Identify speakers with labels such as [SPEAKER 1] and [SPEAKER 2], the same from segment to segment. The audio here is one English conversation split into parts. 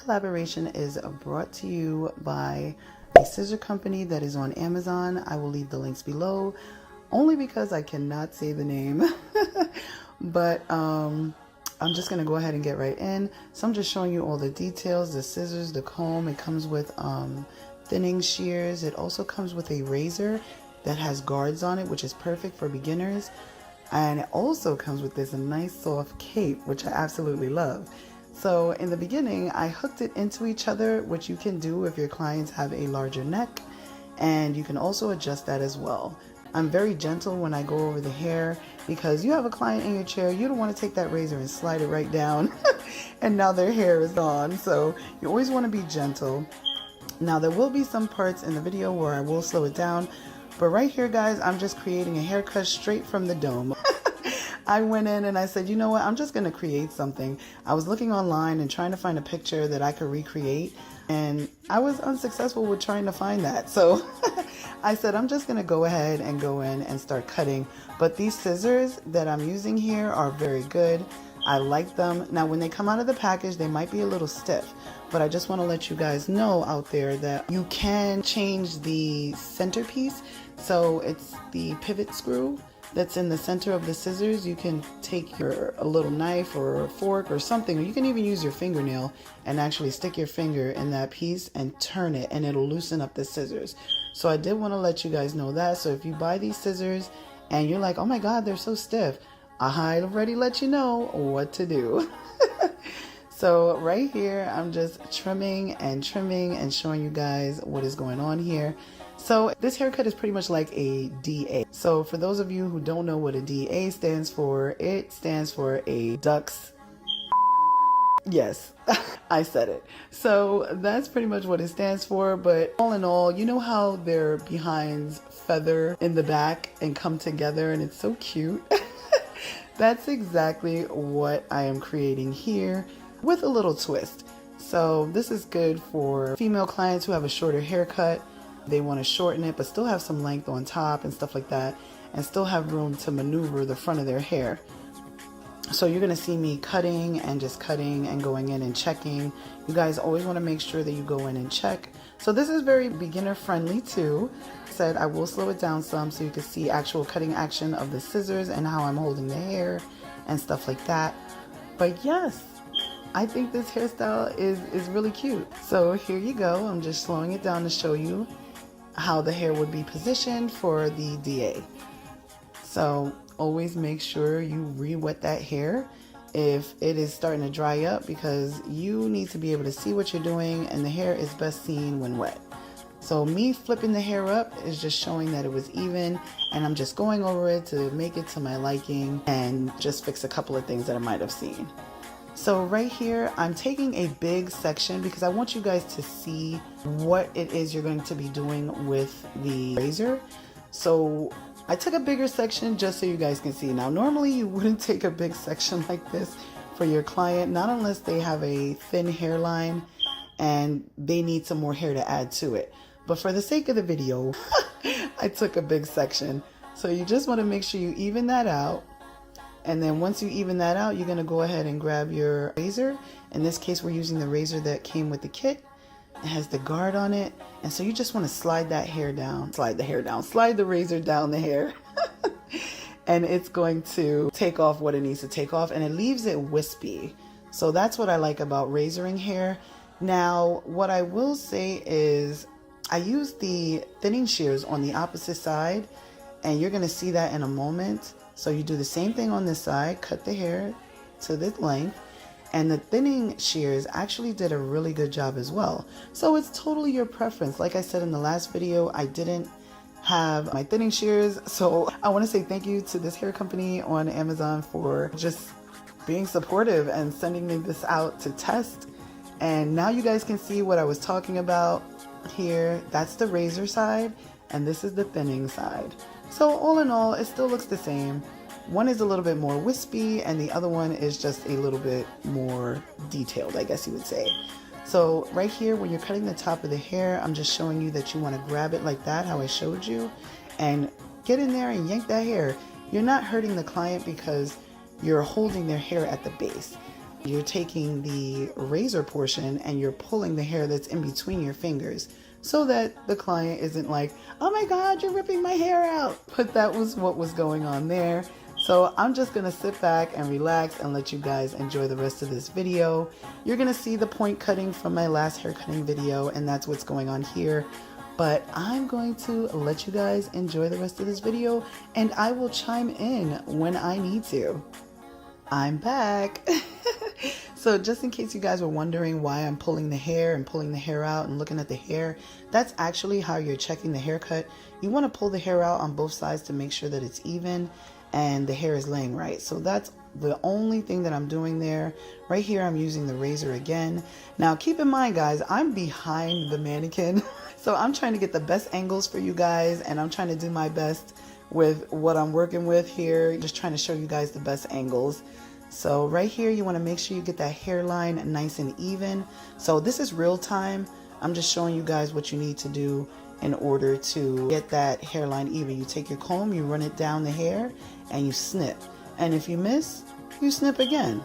[SPEAKER 1] collaboration is brought to you by a scissor company that is on Amazon. I will leave the links below, only because I cannot say the name. But I'm just going to go ahead and get right in. So I'm just showing you all the details, the scissors, the comb. It comes with thinning shears. It also comes with a razor that has guards on it, which is perfect for beginners. And it also comes with this nice soft cape, which I absolutely love. So in the beginning, I hooked it into each other, which you can do if your clients have a larger neck, and you can also adjust that as well. I'm very gentle when I go over the hair, because you have a client in your chair, you don't want to take that razor and slide it right down and now their hair is gone. So you always want to be gentle. Now there will be some parts in the video where I will slow it down, but right here, guys, I'm just creating a haircut straight from the dome. I went in and I said, you know what, I'm just going to create something. I was looking online and trying to find a picture that I could recreate, and I was unsuccessful with trying to find that. So I said, I'm just going to go ahead and go in and start cutting. But these scissors that I'm using here are very good. I like them. Now, when they come out of the package, they might be a little stiff, but I just want to let you guys know out there that you can change the centerpiece. So it's the pivot screw that's in the center of the scissors. You can take a little knife or a fork or something, or you can even use your fingernail and actually stick your finger in that piece and turn it, and it'll loosen up the scissors. So I did want to let you guys know that. So if you buy these scissors and you're like, oh my God, they're so stiff, I already let you know what to do. So right here, I'm just trimming and showing you guys what is going on here. So this haircut is pretty much like a DA. So for those of you who don't know what a DA stands for, it stands for a ducks. Yes, I said it. So that's pretty much what it stands for. But all in all, you know how their behinds feather in the back and come together, and it's so cute. That's exactly what I am creating here with a little twist. So this is good for female clients who have a shorter haircut. They want to shorten it but still have some length on top and stuff like that, and still have room to maneuver the front of their hair. So you're going to see me cutting and just cutting and going in and checking. You guys always want to make sure that you go in and check. So this is very beginner friendly too. Said I will slow it down some so you can see actual cutting action of the scissors and how I'm holding the hair and stuff like that. But yes, I think this hairstyle is really cute. So here you go. I'm just slowing it down to show you how the hair would be positioned for the DA. So always make sure you re-wet that hair if it is starting to dry up, because you need to be able to see what you're doing, and the hair is best seen when wet. So me flipping the hair up is just showing that it was even, and I'm just going over it to make it to my liking and just fix a couple of things that I might have seen. So right here, I'm taking a big section because I want you guys to see what it is you're going to be doing with the razor. So I took a bigger section just so you guys can see. Now, normally you wouldn't take a big section like this for your client, not unless they have a thin hairline and they need some more hair to add to it. But for the sake of the video, I took a big section. So you just want to make sure you even that out. And then once you even that out, you're going to go ahead and grab your razor. In this case, we're using the razor that came with the kit. It has the guard on it. And so you just want to slide that hair down, slide the razor down the hair. And it's going to take off what it needs to take off, and it leaves it wispy. So that's what I like about razoring hair. Now, what I will say is I use the thinning shears on the opposite side, and you're going to see that in a moment. So you do the same thing on this side, cut the hair to this length, and the thinning shears actually did a really good job as well. So it's totally your preference. Like I said in the last video, I didn't have my thinning shears. So I want to say thank you to this hair company on Amazon for just being supportive and sending me this out to test. And now you guys can see what I was talking about here. That's the razor side, and this is the thinning side. So all in all, it still looks the same. One is a little bit more wispy, and the other one is just a little bit more detailed, I guess you would say. So right here, when you're cutting the top of the hair, I'm just showing you that you want to grab it like that, how I showed you, and get in there and yank that hair. You're not hurting the client because you're holding their hair at the base. you're taking the razor portion and you're pulling the hair that's in between your fingers so that the client isn't like, oh my God, you're ripping my hair out. But that was what was going on there. So I'm just gonna sit back and relax and let you guys enjoy the rest of this video. You're gonna see the point cutting from my last hair cutting video, and that's what's going on here. But I'm going to let you guys enjoy the rest of this video, and I will chime in when I need to. I'm back. So just in case you guys were wondering why I'm pulling the hair and pulling the hair out and looking at the hair, that's actually how you're checking the haircut. You want to pull the hair out on both sides to make sure that it's even and the hair is laying right. So that's the only thing that I'm doing there. Right here I'm using the razor again. Now keep in mind guys, I'm behind the mannequin. So I'm trying to get the best angles for you guys, and I'm trying to do my best with what I'm working with here, just trying to show you guys the best angles. So right here you want to make sure you get that hairline nice and even. So this is real time. I'm just showing you guys what you need to do in order to get that hairline even. You take your comb, you run it down the hair, and you snip. And if you miss, you snip again.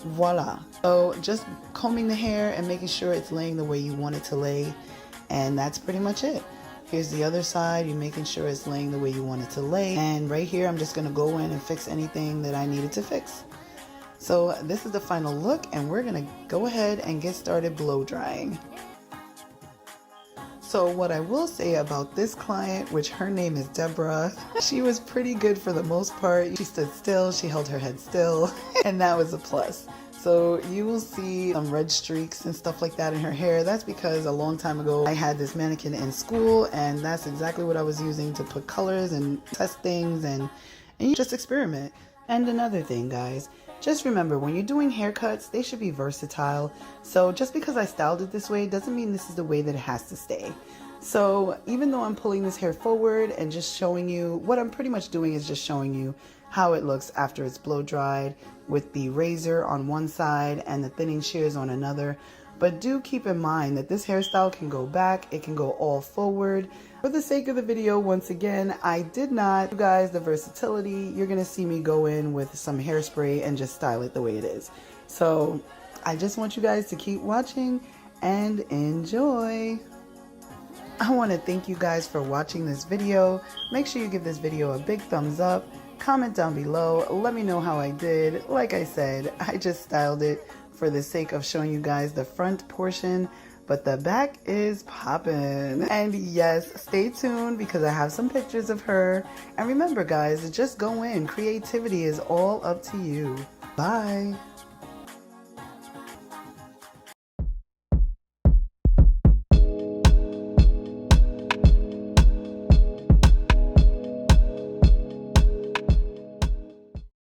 [SPEAKER 1] Voila. So just combing the hair and making sure it's laying the way you want it to lay. And that's pretty much it. Here's the other side. You're making sure it's laying the way you want it to lay. And right here, I'm just going to go in and fix anything that I needed to fix. So this is the final look, and we're going to go ahead and get started blow drying. So what I will say about this client, which her name is Deborah, she was pretty good for the most part. She stood still, she held her head still, and that was a plus. So you will see some red streaks and stuff like that in her hair. That's because a long time ago I had this mannequin in school, and that's exactly what I was using to put colors and test things and you just experiment. And another thing guys, just remember when you're doing haircuts, they should be versatile. So just because I styled it this way doesn't mean this is the way that it has to stay. So even though I'm pulling this hair forward and just showing you, what I'm pretty much doing is just showing you how it looks after it's blow dried with the razor on one side and the thinning shears on another. But do keep in mind that this hairstyle can go back, it can go all forward. For the sake of the video, once again, I did not, you guys, the versatility, you're gonna see me go in with some hairspray and just style it the way it is. So I just want you guys to keep watching and enjoy. I want to thank you guys for watching this video. Make sure you give this video a big thumbs up. Comment down below. Let me know how I did. Like I said, I just styled it for the sake of showing you guys the front portion, but the back is poppin'. And yes, stay tuned because I have some pictures of her. And remember guys, just go in. Creativity is all up to you. Bye.